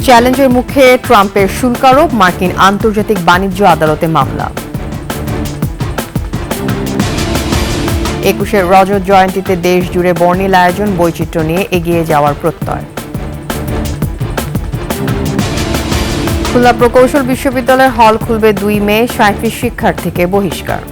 চ্যালেঞ্জের মুখে ট্রাম্পের শুল্ক আরোপ, মার্কিন আন্তর্জাতিক বাণিজ্য আদালতে মামলা। 21 রজত জয়ন্তীতে দেশ জুড়ে বর্ণিল আয়োজন, বৈচিত্র্য নিয়ে এগিয়ে যাওয়ার প্রত্যয়। খুলনা প্রকৌশল বিশ্ববিদ্যালয়ের হল খুলবে 2 মে, 37 শিক্ষার্থীকে বহিষ্কার।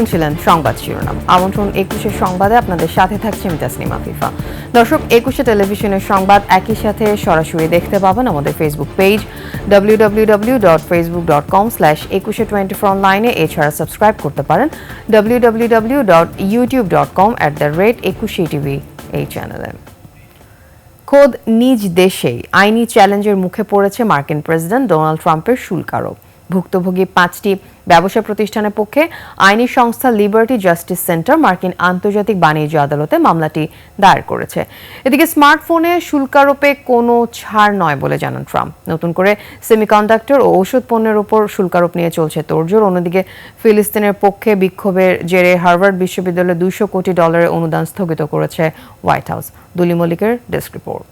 শুনছিলেন সংবাদ শিরোনাম। আমন্ত্রণ 21 সংবাদে, আপনাদের সাথে থাকছে আমি তাসনিম আফিফা। দর্শক, 21 টেলিভিশনের সংবাদ একই সাথে সরাসরি দেখতে পাবেন আমাদের ফেসবুক পেজ www.facebook.com/2124online। এছাড়া সাবস্ক্রাইব করতে পারেন www.youtube.com/21tv এই চ্যানেলে। খোদ নিজ দেশেই আইনি চ্যালেঞ্জের মুখে পড়েছে মার্কিন প্রেসিডেন্ট ডোনাল্ড ট্রাম্পের শুল্ক আরোপ। ভুক্তভোগী 5টি ব্যবসা প্রতিষ্ঠানের পক্ষে আইনি সংস্থা লিবার্টি জাস্টিস সেন্টার মার্কিন আন্তর্জাতিক বাণিজ্য আদালতে মামলাটি দায়ের করেছে। এদিকে স্মার্টফোনে শুল্ক আরোপে কোনো ছাড় নয় বলে জানান ট্রাম্প। নতুন করে সেমিকন্ডাক্টর ও ঔষধ পণ্যের উপর শুল্ক আরোপ নিয়ে চলছে তোড়জোড়। অন্যদিকে ফিলিস্তিনের পক্ষে বিক্ষোভের জেরে হার্ভার্ড বিশ্ববিদ্যালয়ে $200 কোটি অনুদান স্থগিত করেছে হোয়াইট হাউস। দুলি মল্লিকের ডেস্ক রিপোর্ট।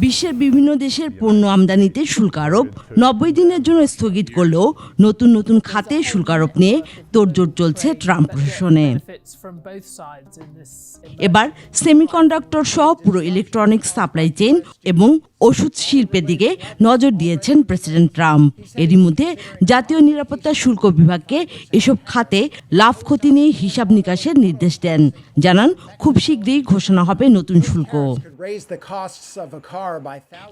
বিশ্বের বিভিন্ন দেশের পণ্য আমদানিতে শুল্ক আরোপ 90 দিনের জন্য স্থগিত করলেও নতুন নতুন খাতে শুল্ক আরোপ নিয়ে তোড়জোড় চলছে ট্রাম্প প্রশাসনে। এবার সেমিকন্ডাক্টর সহ পুরো ইলেকট্রনিক্স সাপ্লাই চেইন এবং ওষুধ শিল্পের দিকে নজর দিয়েছেন প্রেসিডেন্ট ট্রাম্প। এরই মধ্যে জাতীয় নিরাপত্তা শুল্ক বিভাগকে এসব খাতে লাভ ক্ষতি নিয়ে হিসাব নিকাশের নির্দেশ দেন। জানান, খুব শীঘ্রই ঘোষণা হবে নতুন শুল্ক।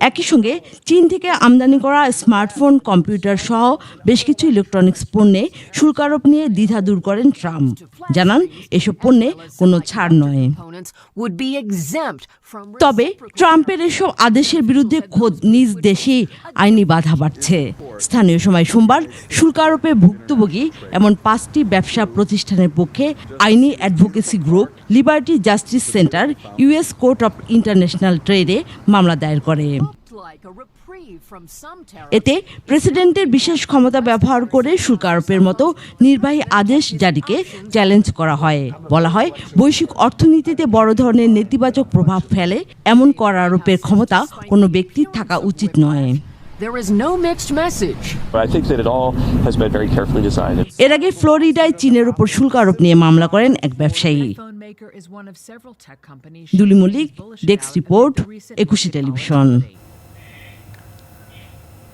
একই সঙ্গে চীন থেকে আমদানি করা স্মার্টফোন, কম্পিউটার সহ বেশ কিছু ইলেকট্রনিক্স পণ্যে শুল্ক আরোপ নিয়ে দ্বিধা দূর করেন ট্রাম্প। জানান, এসব পণ্যে কোনো ছাড় নয়। তবে ট্রাম্পের এসব আদেশের বিরুদ্ধে খোদ নিজ দেশেই আইনি বাধা বাড়ছে। স্থানীয় সময় সোমবার শুল্ক আরোপে ভুক্তভোগী এমন 5টি ব্যবসা প্রতিষ্ঠানের পক্ষে আইনি advocacy group Liberty Justice Center US court of international ট্রেডে মামলা দায়ের করে। এতে প্রেসিডেন্টের বিশেষ ক্ষমতা ব্যবহার করে শুল্ক আরোপের মতো নির্বাহী আদেশ জারিকে চ্যালেঞ্জ করা হয়। বলা হয়, বৈশ্বিক অর্থনীতিতে বড় ধরনের নেতিবাচক প্রভাব ফেলে এমন কর আরোপের ক্ষমতা কোনো ব্যক্তির থাকা উচিত নয়। এর আগে ফ্লোরিডায় চীনের উপর শুল্ক আরোপ নিয়ে মামলা করেন এক ব্যবসায়ী। দুলি মল্লিক, ডেস্ক রিপোর্ট, 21 টেলিভিশন।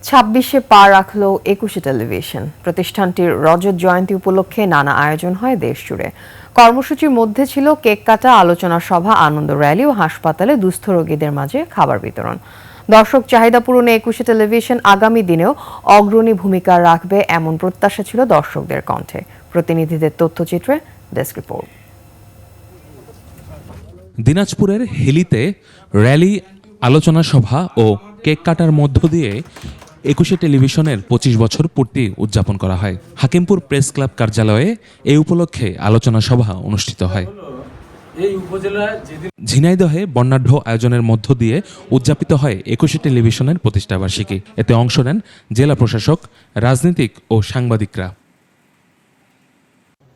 26-এ পা রাখল 21 টেলিভিশন। প্রতিষ্ঠানটির রজত জয়ন্তী উপলক্ষে নানা আয়োজন হয় দেশ জুড়ে। কর্মসূচির মধ্যে ছিল কেক কাটা, আলোচনা সভা, আনন্দ র্যালি ও হাসপাতালে দুস্থ রোগীদের মাঝে খাবার বিতরণ। দর্শক চাহিদা পূরণে 21 টেলিভিশন আগামী দিনেও অগ্রণী ভূমিকা রাখবে এমন প্রত্যাশা ছিল দর্শকদের কণ্ঠে। প্রতিনিধিদের তথ্যচিত্রে ডেস্ক রিপোর্ট। দিনাজপুরের হিলিতে র্যালি, আলোচনা সভা ও কেক কাটার মধ্য দিয়ে 21 টেলিভিশনের 25 বছর পূর্তি উদযাপন করা হয়। হাকিমপুর প্রেস ক্লাব কার্যালয়ে এই উপলক্ষে আলোচনা সভা অনুষ্ঠিত হয়। ঝিনাইদহে বর্ণাঢ্য আয়োজনের মধ্য দিয়ে উদযাপিত হয় 21 টেলিভিশনের প্রতিষ্ঠাবার্ষিকী। এতে অংশ নেন জেলা প্রশাসক, রাজনীতিক ও সাংবাদিকরা।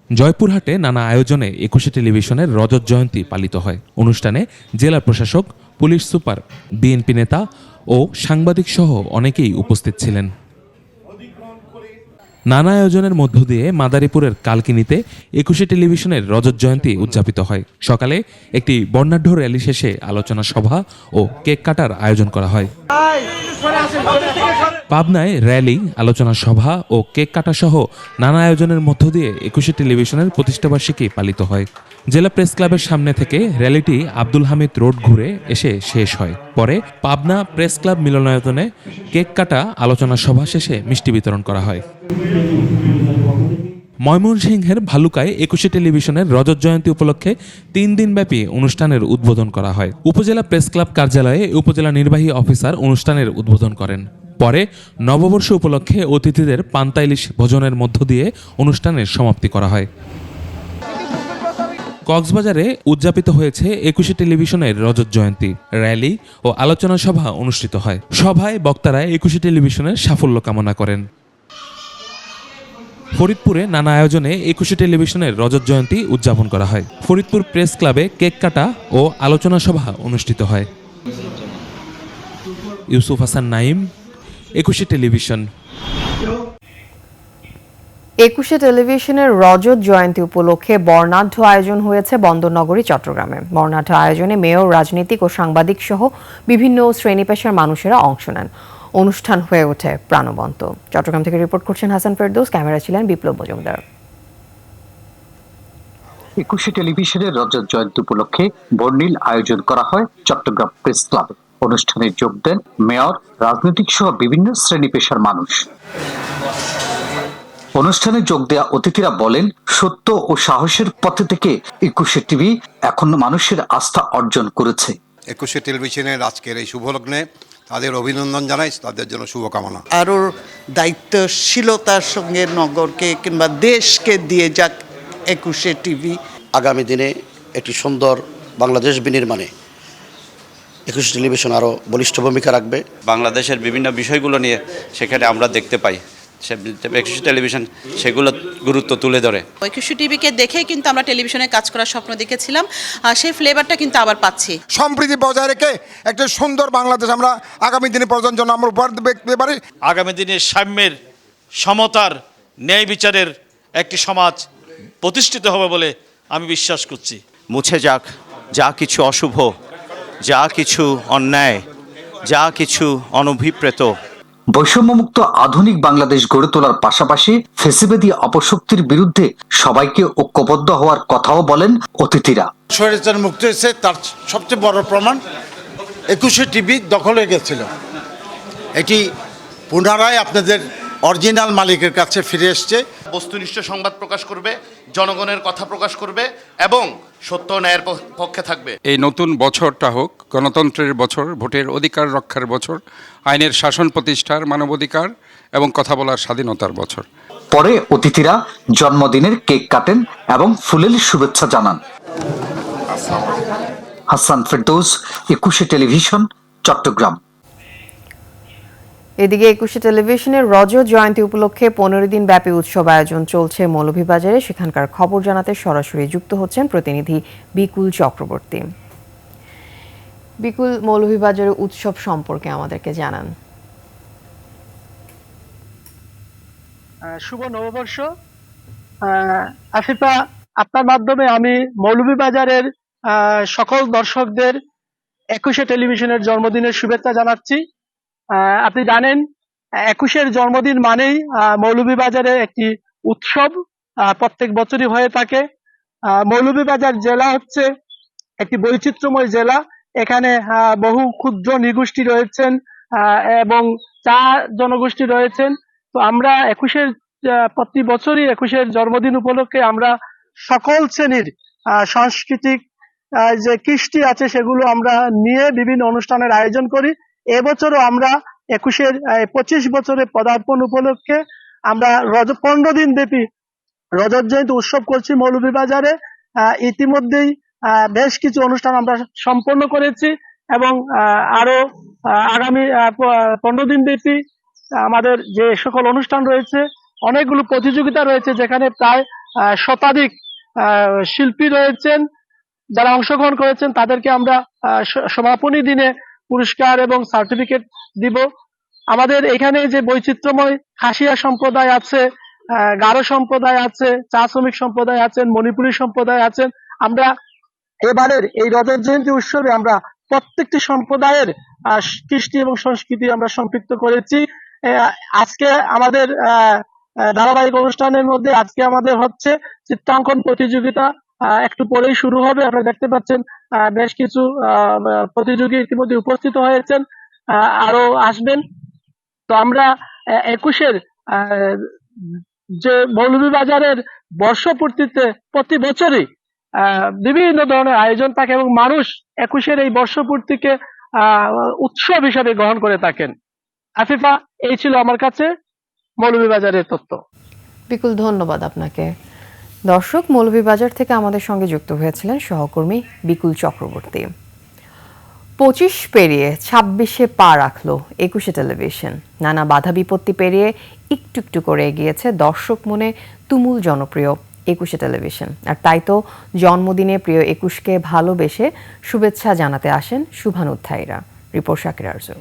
জয়পুরহাটে নানা আয়োজনে 21 টেলিভিশনের রজত জয়ন্তী পালিত হয়। অনুষ্ঠানে জেলা প্রশাসক, পুলিশ সুপার, বিএনপি নেতা ও সাংবাদিক সহ অনেকেই উপস্থিত ছিলেন। নানা আয়োজনের মধ্য দিয়ে মাদারীপুরের কালকিনিতে 21 টেলিভিশনের রজত জয়ন্তী উদযাপিত হয়। সকালে একটি বর্ণাঢ্য র্যালি শেষে আলোচনা সভা ও কেক কাটার আয়োজন করা হয়। পাবনায় র্যালি, আলোচনা সভা ও কেক কাটা সহ নানা আয়োজনের মধ্য দিয়ে 21 টেলিভিশনের প্রতিষ্ঠাবার্ষিকী পালিত হয়। জেলা প্রেস ক্লাবের সামনে থেকে র্যালিটি আব্দুল হামিদ রোড ঘুরে এসে শেষ হয়। পরে পাবনা প্রেস ক্লাব মিলনায়তনে কেক কাটা, আলোচনা সভা শেষে মিষ্টি বিতরণ করা হয়। ময়মনসিংহের ভালুকায় 21 টেলিভিশনের রজত জয়ন্তী উপলক্ষে 3 দিনব্যাপী অনুষ্ঠানের উদ্বোধন করা হয়। উপজেলা প্রেস ক্লাব কার্যালয়ে উপজেলা নির্বাহী অফিসার অনুষ্ঠানের উদ্বোধন করেন। পরে নববর্ষ উপলক্ষে অতিথিদের পান্তা ইলিশ ভোজনের মধ্য দিয়ে অনুষ্ঠানের সমাপ্তি করা হয়। কক্সবাজারে উদযাপিত হয়েছে 21শে টেলিভিশনের রজত জয়ন্তী। র্যালি ও আলোচনা সভা অনুষ্ঠিত হয়। সভায় বক্তারা 21শে টেলিভিশনের সাফল্য কামনা করেন। ফরিদপুরে নানা আয়োজনে 21শে টেলিভিশনের রজত জয়ন্তী উদযাপন করা হয়। ফরিদপুর প্রেস ক্লাবে কেক কাটা ও আলোচনা সভা অনুষ্ঠিত হয়। ইউসুফ হাসান নাইম, 21শে টেলিভিশন। 21শে টেলিভিশনের রজত জয়ন্তী উপলক্ষে বর্ণাঢ্য আয়োজন হয়েছে বন্দরনগরী চট্টগ্রামে। বর্ণাঢ্য আয়োজনে মেয়র, রাজনীতিক ও সাংবাদিক সহ বিভিন্ন শ্রেণী পেশার মানুষেরা অংশ নেন। অনুষ্ঠান হয়ে ওঠে প্রাণবন্ত। চট্টগ্রাম থেকে রিপোর্ট করছেন হাসান ফেরদৌস, ক্যামেরা ছিলেন বিপ্লব মজুমদার। 21শে টেলিভিশনের রজত জয়ন্তী উপলক্ষে বর্ণিল আয়োজন করা হয় চট্টগ্রাম প্রেস ক্লাবে। অনুষ্ঠানে যোগ দেন মেয়র, রাজনৈতিক সহ বিভিন্ন শ্রেণী পেশার মানুষ। অনুষ্ঠানে যোগ দেয়া অতিথিরা বলেন, সত্য ও সাহসের পথে থেকে 21শে টিভি এখন মানুষের আস্থা অর্জন করেছে। 21শে টেলিভিশনের আজকের এই শুভ লগ্নে তাদের অভিনন্দন জানাই, তাদের জন্য শুভকামনা। আরও দায়িত্বশীলতার সঙ্গে নগরকে কিংবা দেশকে দিয়ে যাক 21শে টিভি। আগামী দিনে একটি সুন্দর বাংলাদেশ বিনির্মাণে 21শে টেলিভিশন আরও বলিষ্ঠ ভূমিকা রাখবে। বাংলাদেশের বিভিন্ন বিষয়গুলো নিয়ে সেখানে আমরা দেখতে পাই, 21শে টেলিভিশন সেগুলো গুরুত্ব তুলে ধরে। 21শে টিভিকে দেখেই কিন্তু আমরা টেলিভিশনে কাজ করার স্বপ্ন দেখেছিলাম, সেই ফ্লেভারটা কিন্তু আবার পাচ্ছি। সম্প্রীতি বজায় রেখে একটা সুন্দর বাংলাদেশ আমরা আগামী দিনে প্রজন্মের জন্য আমরা উপহার দিতে পারি। আগামী দিনে সাম্যের, সমতার, ন্যায় বিচারের একটি সমাজ প্রতিষ্ঠিত হবে বলে আমি বিশ্বাস করছি। মুছে যাক যা কিছু অশুভ, যা কিছু অন্যায়, যা কিছু অনভিপ্রেত। বৈষম্যমুক্ত আধুনিক বাংলাদেশ গড়ে তোলার পাশাপাশি ফ্যাসিবাদী অপশক্তির বিরুদ্ধে সবাইকে ঐক্যবদ্ধ হওয়ার কথাও বলেন অতিথিরা। স্বৈরাচার মুক্ত হয়েছে তার সবচেয়ে বড় প্রমাণ 21শে টিভি দখল হয়ে গেছিল। এটি পুনরায় আপনাদের অরিজিনাল মালিকের কাছে ফিরে এসছে। বস্তুনিষ্ঠ সংবাদ প্রকাশ করবে, জনগণের কথা প্রকাশ করবে এবং সত্য ন্যায়ের পক্ষে থাকবে। এই নতুন বছরটা হোক গণতন্ত্রের বছর, ভোটের অধিকার রক্ষার বছর, আইনের শাসন প্রতিষ্ঠার, মানবাধিকার এবং কথা বলার স্বাধীনতার বছর। পরে অতিথিরা জন্মদিনের কেক কাটেন এবং ফুলের শুভেচ্ছা জানান। হাসান ফেরদৌস, 21শে টেলিভিশন, চট্টগ্রাম। এদিকে 21শে টেলিভিশনের রজত জয়ন্তী উপলক্ষে 15 দিন ব্যাপী উৎসব আয়োজন চলছে মৌলভীবাজারে। সেখানকার খবর জানাতে সরাসরি যুক্ত হচ্ছেন প্রতিনিধি বিকুল চক্রবর্তী। বিকুল, মৌলভীবাজারের উৎসব সম্পর্কে আমাদেরকে জানান। শুভ নববর্ষ আসিফা, আপনার মাধ্যমে আমি মৌলভীবাজারের সকল দর্শকদের 21শে টেলিভিশনের জন্মদিনের শুভেচ্ছা জানাচ্ছি। আপনি জানেন 21শের জন্মদিন মানেই মৌলভীবাজারে একটি উৎসব প্রত্যেক বছরই হয়ে থাকে। মৌলভীবাজার জেলা হচ্ছে একটি বৈচিত্র্যময় জেলা। এখানে বহু ক্ষুদ্র নৃগোষ্ঠী রয়েছেন এবং চা জনগোষ্ঠী রয়েছেন। তো আমরা প্রতি বছরই 21শে জন্মদিন উপলক্ষে আমরা সকল শ্রেণীর সাংস্কৃতিক যে কৃষ্টি আছে সেগুলো আমরা নিয়ে বিভিন্ন অনুষ্ঠানের আয়োজন করি। এবছরও আমরা 21শের 25 বছরে পদার্পণ উপলক্ষে আমরা 15 দিন ব্যাপী রজত জয়ন্তী উৎসব করছি মৌলভীবাজারে। ইতিমধ্যেই বেশ কিছু অনুষ্ঠান আমরা সম্পন্ন করেছি এবং আরো আগামী 15 দিন ব্যাপী আমাদের যে সকল অনুষ্ঠান রয়েছে, অনেকগুলো প্রতিযোগিতা রয়েছে যেখানে প্রায় শতাধিক শিল্পী রয়েছেন। যারা অংশগ্রহণ করেছেন তাদেরকে আমরা সমাপনী দিনে পুরস্কার এবং সার্টিফিকেট দিব। আমাদের এখানে যে বৈচিত্র্যময় খাসিয়া সম্প্রদায় আছে, গারো সম্প্রদায় আছে, চা শ্রমিক সম্প্রদায় আছেন, মণিপুরী সম্প্রদায় আছেন, আমরা এবারের এই রজত জয়ন্তী উৎসবে আমরা প্রত্যেকটি সম্প্রদায়ের কৃষ্টি এবং সংস্কৃতি আমরা সম্পৃক্ত করেছি। আজকে আমাদের ধারাবাহিক অনুষ্ঠানের মধ্যে আজকে আমাদের হচ্ছে চিত্রাঙ্কন প্রতিযোগিতা, একটু পরেই শুরু হবে। আপনারা দেখতে পাচ্ছেন বেশ কিছু প্রতিযোগী ইতিমধ্যে উপস্থিত হয়েছেন, আরো আসবেন। তো আমরা 21শের যে মৌলভীবাজারের বর্ষপূর্তিতে প্রতি বছরই বিভিন্ন ধরনের আয়োজন থাকে এবং মানুষ 21শের এই বর্ষপূর্তিকে উৎসব হিসাবে গ্রহণ করে থাকেন। আফিফা, এই ছিল আমার কাছে মৌলভীবাজারের তথ্য। বিকুল, ধন্যবাদ আপনাকে। দর্শক, মৌলভীবাজার থেকে আমাদের সঙ্গে যুক্ত হয়েছিলেন সহকর্মী বিকুল চক্রবর্তী। 25 পেরিয়ে 26-এ পা রাখলো 21শে টেলিভিশন। নানা বাধা বিপত্তি পেরিয়ে একটু একটু করে এগিয়েছে দর্শক মনে তুমুল জনপ্রিয় 21শে টেলিভিশন। আর তাই তো জন্মদিনে প্রিয় 21কে ভালোবেসে শুভেচ্ছা জানাতে আসেন শুভানুধ্যায়ীরা। রিপোর্ট শাকির আরজু।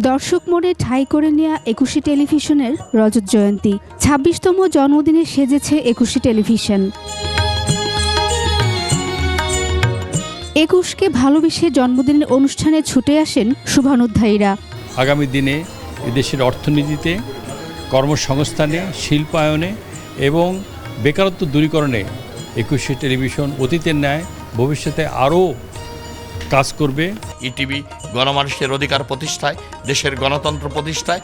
দর্শক মনে ঠাঁই করে নেওয়া 21শে টেলিভিশনের রজত জয়ন্তী। 26তম জন্মদিনে সেজেছে 21শে টেলিভিশন। 21কে ভালোবেসে জন্মদিনের অনুষ্ঠানে ছুটে আসেন শুভানুধ্যায়ীরা। আগামী দিনে এদেশের অর্থনীতিতে, কর্মসংস্থানে, শিল্পায়নে এবং বেকারত্ব দূরীকরণে 21শে টেলিভিশন অতীতের ন্যায় ভবিষ্যতে আরও কাজ করবে। ইটিভি গণমানুষের অধিকার প্রতিষ্ঠায়, দেশের গণতন্ত্র প্রতিষ্ঠায়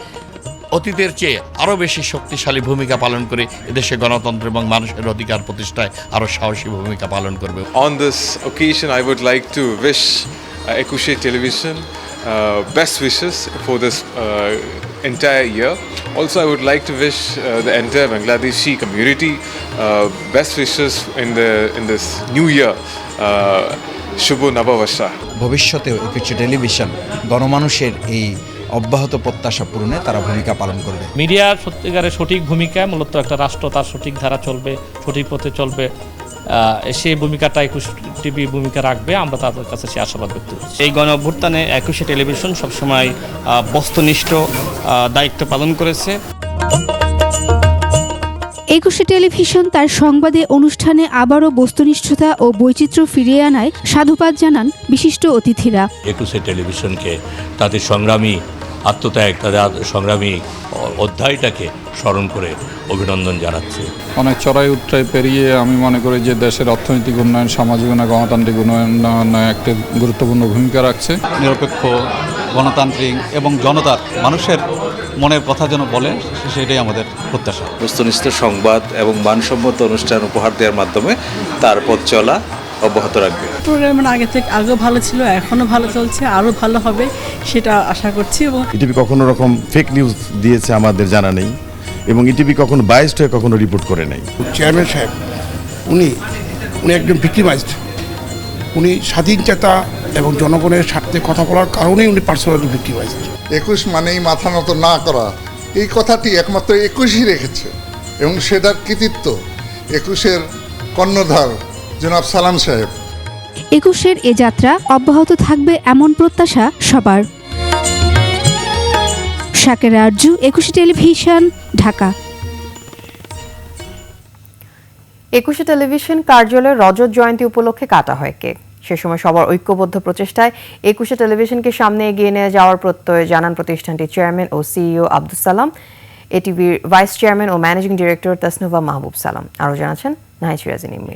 অতীতের চেয়ে আরও বেশি শক্তিশালী ভূমিকা পালন করে এদেশে গণতন্ত্র এবং মানুষের অধিকার প্রতিষ্ঠায় আরও সাহসী ভূমিকা পালন করবে। On this occasion, I would like to wish 21শে television best wishes for this entire year. Also, I would like to wish the entire Bangladeshi community best wishes in this new year. শুভ নববর্ষা। ভবিষ্যতেও 21শে television গণমানুষের এই অব্যাহত প্রত্যাশা পূরণে তারা ভূমিকা পালন করবে। মিডিয়ার সত্যিকারের সঠিক ভূমিকা, মূলত একটা রাষ্ট্র তার সঠিক ধারা চলবে, সঠিক পথে চলবে, সেই ভূমিকাটা 21 টিভি ভূমিকা রাখবে। আমরা তাদের কাছে সে আশাবাদ ব্যক্ত করছি। এই গণ অভ্যুত্থানে 21শে টেলিভিশন সবসময় বস্তুনিষ্ঠ দায়িত্ব পালন করেছে। 21শে টেলিভিশন তার সংবাদে অনুষ্ঠানে আবারও বস্তুনিষ্ঠতা ও বৈচিত্র্য ফিরিয়ে আনায় সাধুবাদ জানান বিশিষ্ট অতিথিরা। 21শে টেলিভিশনকে তাদের সংগ্রামী আত্মত্যাগ, তাদের সংগ্রামী অধ্যায়টাকে স্মরণ করে অভিনন্দন জানাচ্ছি। অনেক চড়াই উতরাই পেরিয়ে আমি মনে করি যে দেশের অর্থনৈতিক উন্নয়ন, সামাজিক উন্নয়ন, গণতান্ত্রিক উন্নয়নে একটি গুরুত্বপূর্ণ ভূমিকা রাখছে। নিরপেক্ষ, গণতান্ত্রিক এবং জনতার মানুষের মনের কথা যেন বলে, সেটাই আমাদের প্রত্যাশা। বস্তুনিষ্ঠ সংবাদ এবং মানসম্মত অনুষ্ঠান উপহার দেওয়ার মাধ্যমে তার পথ চলা অব্যাহত রাখবে। প্রোগ্রাম আগেও ভালো ছিল, এখনো ভালো চলছে, আরও ভালো হবে সেটা আশা করছি। এবং ইটিভি কখনো রকম ফেক নিউজ দিয়েছে আমাদের জানা নেই, এবং ইটিভি কখনো বায়াসড হয়ে কখনো রিপোর্ট করে নাই। চেয়ারম্যান সাহেব উনি একজন ভিক্টিমাইজড। উনি স্বাধীনচেতা এবং জনগণের স্বার্থে কথা বলার কারণেই উনি পার্সোনালি ভিক্টিমাইজড। 21 মানেই মাথা নত না করা, এই কথাটি একমাত্র 21ই রেখেছে, এবং সেটার কৃতিত্ব 21-এর কর্ণধার জনাব সালাম সাহেব। 21-এর এ যাত্রা অব্যাহত থাকবে এমন প্রত্যাশা সবার। শাকির আরজু, 21শে টেলিভিশন, ঢাকা। 21শে টেলিভিশন কার্যালয়ের রজত জয়ন্তী উপলক্ষে কাটা হয় কেক। সে সময় সবার ঐক্যবদ্ধ প্রচেষ্টায় 21শে টেলিভিশনকে সামনে এগিয়ে নিয়ে যাওয়ার প্রত্যয় জানান প্রতিষ্ঠানটির চেয়ারম্যান ও CEO Abdus Salam, এটিভির vice chairman ও ম্যানেজিং ডিরেক্টর তাসনুভা মাহবুব সালাম। আরও জানাচ্ছেন নাহিদ সিরাজি নিম্মি।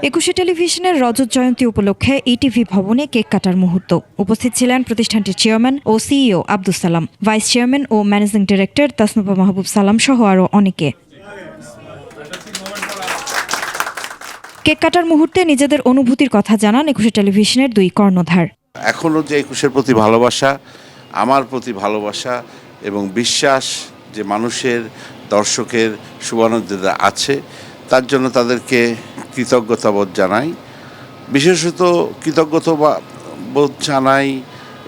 21শে টেলিভিশনের রজত জয়ন্তী উপলক্ষে ইটিভি ভবনে কেক কাটার মুহূর্ত। উপস্থিত ছিলেন প্রতিষ্ঠানটির চেয়ারম্যান ও CEO Abdus Salam, vice chairman ও ম্যানেজিং ডিরেক্টর তাসনুভা মাহবুব সালাম সহ আরও অনেকে। কেক কাটার মুহূর্তে নিজেদের অনুভূতির কথা জানান 21শে টেলিভিশনের দুই কর্ণধার। এখনও যে 21-এর প্রতি ভালোবাসা, আমার প্রতি ভালোবাসা এবং বিশ্বাস যে মানুষের, দর্শকের, শুভানুধ্যায়ীদের আছে, তার জন্য তাদেরকে কৃতজ্ঞতাবোধ জানাই। বিশেষত কৃতজ্ঞতাবোধ জানাই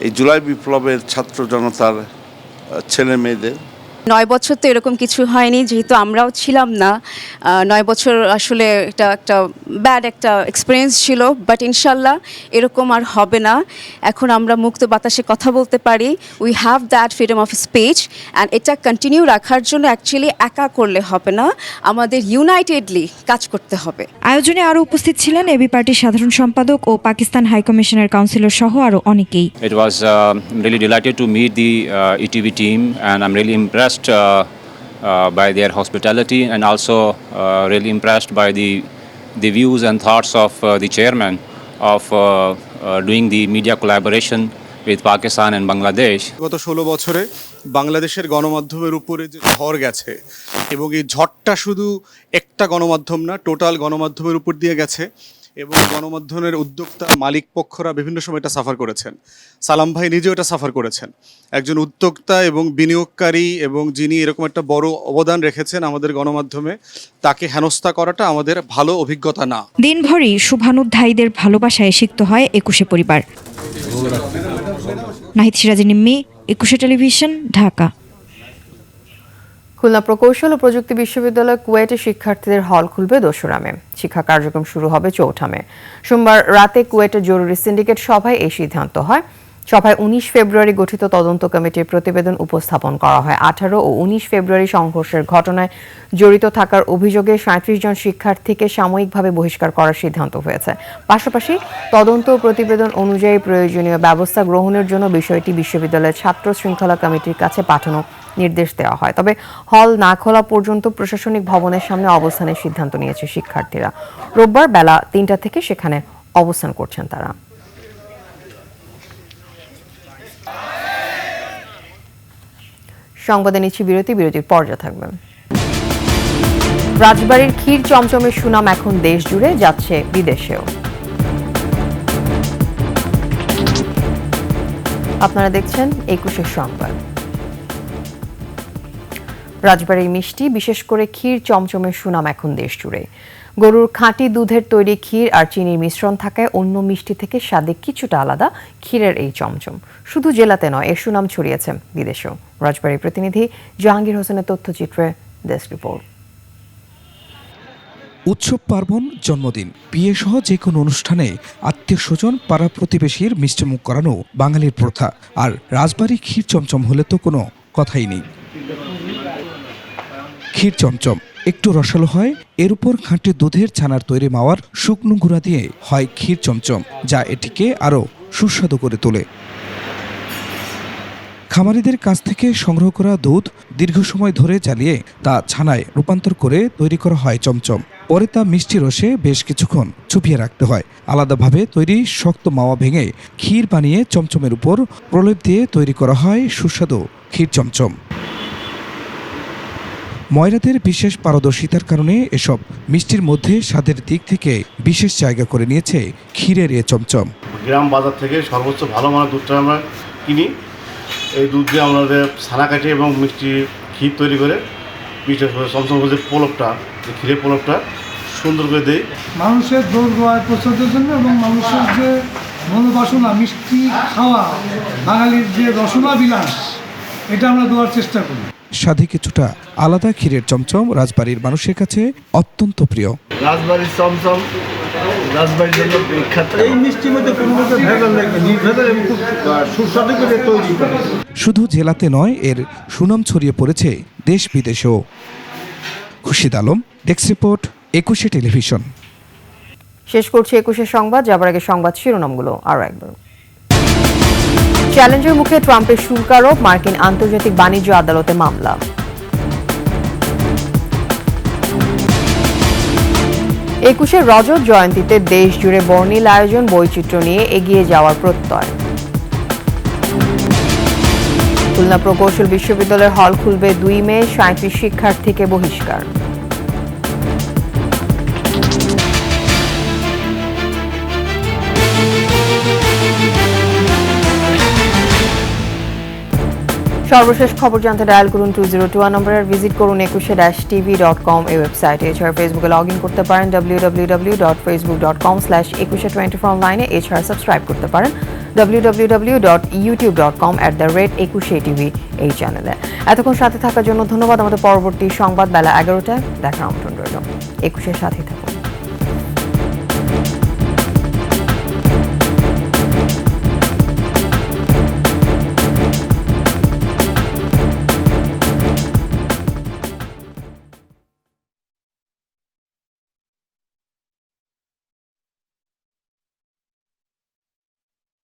এই জুলাই বিপ্লবের ছাত্র জনতার ছেলে মেয়েদের। 9 বছর তো এরকম কিছু হয়নি, যেহেতু আমরাও ছিলাম না। 9 বছর আসলে একটা ব্যাড একটা এক্সপিরিয়েন্স ছিল, বাট ইনশাল্লাহ এরকম আর হবে না। এখন আমরা মুক্ত বাতাসে কথা বলতে পারি। We have that freedom of speech, and এটা কন্টিনিউ রাখার জন্য অ্যাকচুয়ালি একা করলে হবে না, আমাদের ইউনাইটেডলি কাজ করতে হবে। আয়োজনে আরও উপস্থিত ছিলেন এবি পার্টির সাধারণ সম্পাদক ও পাকিস্তান হাইকমিশনের কাউন্সিলর সহ আরও অনেকেই। It was really delighted to meet the ETV team, and I'm really impressed by their hospitality, and also really impressed by the views and thoughts of the chairman of doing the media collaboration with Pakistan and Bangladesh. গত 16 বছরে বাংলাদেশের গণমাধ্যমের উপরে যে ঝড় গেছে, এবং এই ঝড়টা শুধু একটা গণমাধ্যম না, টোটাল গণমাধ্যমের উপর দিয়ে গেছে, এবং গণমাধ্যমের উদ্যোক্তা মালিক পক্ষরা বিভিন্ন সময় এটা সাফার করেছেন। সালাম ভাই নিজেও এটা সাফার করেছেন। একজন উদ্যোক্তা এবং বিনিয়োগকারী এবং যিনি এরকম একটা বড় অবদান রেখেছেন আমাদের গণমাধ্যমে, তাকে হেনস্থা করাটা আমাদের ভালো অভিজ্ঞতা না। দিনভরই শুভানুধ্যায়ীদের ভালোবাসায় সিক্ত হয় ২১শে পরিবার। নাহিদ সিরাজি নিম্মি, ২১শে টেলিভিশন, ঢাকা। খুলনা প্রকৌশল ও প্রযুক্তি বিশ্ববিদ্যালয় কুয়েটে শিক্ষার্থীদের হল খুলবে ২রা মে। শিক্ষা কার্যক্রম শুরু হবে ৪ঠা মে। সোমবার রাতে কুয়েটের জরুরি সিন্ডিকেট সভায় এই সিদ্ধান্ত হয়। সভায় ১৯ ফেব্রুয়ারি গঠিত তদন্ত কমিটির প্রতিবেদন উপস্থাপন করা হয়। ১৮ ও ১৯ ফেব্রুয়ারি সংঘর্ষের ঘটনায় জড়িত থাকার অভিযোগে ৩৭ জন শিক্ষার্থীকে সাময়িকভাবে বহিষ্কার করার সিদ্ধান্ত হয়েছে। পাশাপাশি তদন্ত প্রতিবেদন অনুযায়ী প্রয়োজনীয় ব্যবস্থা গ্রহণের জন্য বিষয়টি বিশ্ববিদ্যালয়ের ছাত্র শৃঙ্খলা কমিটির কাছে পাঠানো নির্দেশ দেওয়া হয়। তবে হল না খোলা পর্যন্ত প্রশাসনিক ভবনের সামনে অবস্থানের সিদ্ধান্ত নিয়েছে শিক্ষার্থীরা। রোববার বেলা ৩টা থেকে সেখানে অবস্থান করছেন তারা। সংবাদে নিচ্ছি বিরতির পর্যায়ে থাকবেন। রাজবাড়ির ক্ষীর চমচমের সুনাম এখন দেশ জুড়ে, যাচ্ছে বিদেশেও। আপনারা দেখছেন ২১শে সংবাদ। রাজবাড়ির মিষ্টি, বিশেষ করে ক্ষীর চমচমের সুনাম এখন দেশ জুড়ে। গরুর খাঁটি দুধের তৈরি ক্ষীর আর চিনির মিশ্রণ থাকায় অন্য মিষ্টি থেকে স্বাদে কিছুটা আলাদা ক্ষীরের এই চমচম। শুধু জেলাতে নয়, এর সুনাম ছড়িয়েছে বিদেশেও। রাজবাড়ির প্রতিনিধি জাহাঙ্গীর হোসেনের তথ্যচিত্রে ডেস্ক রিপোর্ট। উৎসব, পার্বণ, জন্মদিন, বিয়ে সহ যে কোনো অনুষ্ঠানে আত্মীয় স্বজন, পাড়া প্রতিবেশীর মিষ্টিমুখ করানো বাঙালির প্রথা। আর রাজবাড়ি ক্ষীর চমচম হলে তো কোনো কথাই নেই। ক্ষীর চমচম একটু রসালো হয়, এর উপর খাঁটি দুধের ছানার তৈরি মাওয়ার শুকনো গুঁড়া দিয়ে হয় ক্ষীর চমচম, যা এটিকে আরও সুস্বাদু করে তোলে। খামারিদের কাছ থেকে সংগ্রহ করা দুধ দীর্ঘ সময় ধরে জ্বালিয়ে তা ছানায় রূপান্তর করে তৈরি করা হয় চমচম। পরে তা মিষ্টি রসে বেশ কিছুক্ষণ চুপিয়ে রাখতে হয়। আলাদাভাবে তৈরি শক্ত মাওয়া ভেঙে ক্ষীর বানিয়ে চমচমের উপর প্রলেপ দিয়ে তৈরি করা হয় সুস্বাদু ক্ষীর চমচম। ময়রাদের বিশেষ পারদর্শিতার কারণে এসব মিষ্টির মধ্যে স্বাদের দিক থেকে বিশেষ জায়গা করে নিয়েছে ক্ষীরের এ চমচম। গ্রাম বাজার থেকে সর্বোচ্চ ভালো মানের দুধটা আমরা কিনি। এই দুধ দিয়ে আমাদের ছানা কাটে এবং মিষ্টি ক্ষীর তৈরি করে বিশেষ করে চমচম যে পোলপটা, যে ক্ষীরের পোলপটা সুন্দর করে দেয় মানুষের দৌড় প্রচারের জন্য এবং মানুষের যে মনোবাসনা মিষ্টি খাওয়া, বাঙালির যে রসনা বিলাস, এটা আমরা দেওয়ার চেষ্টা করি। স্বাদে কিছুটা আলাদা ক্ষীরের চমচম রাজবাড়ির মানুষের কাছে অত্যন্ত প্রিয়। রাজবাড়ির চমচম রাজবাড়ির জন্য বিখ্যাত। এই মিষ্টির মধ্যে কোনো ভেজাল নেই, নির্ভেজাল এবং খুব সুস্বাদু করে তৈরি করে। শুধু জেলাতে নয়, এর সুনাম ছড়িয়ে পড়েছে দেশ বিদেশেও। খুরশিদ আলম, ডেস্ক রিপোর্ট, ২১শে টেলিভিশন। শেষ করছি ২১শে সংবাদ। যাবার আগে সংবাদ শিরোনামগুলো আরও একবার। চ্যালেঞ্জের মুখে ট্রাম্পের শুল্ক আরোপ, মার্কিন আন্তর্জাতিক বাণিজ্য আদালতে মামলা। ২১শে রজত জয়ন্তীতে দেশ জুড়ে বর্ণিল আয়োজন, বৈচিত্র্য নিয়ে এগিয়ে যাওয়ার প্রত্যয়। খুলনা প্রকৌশল বিশ্ববিদ্যালয়ের হল খুলবে ২ মে, ৩৭ শিক্ষার্থীকে বহিষ্কার। সর্বশেষ খবর জানতে ডায়াল করুন 2021 নম্বরে, ভিজিট করুন 21-tv.com এই ওয়েবসাইটে। এছাড়া ফেসবুকে লগ ইন করতে পারেন www.facebook.com/2124 অনলাইনে। এছাড়া সাবস্ক্রাইব করতে পারেন www.youtube.com/21tv এই চ্যানেলে। এতক্ষণ সাথে থাকার জন্য ধন্যবাদ। আমাদের পরবর্তী সংবাদ বেলা 11টায় দেখার আমন্ত্রণ রইল। ২১-এর সাথে থাকুন।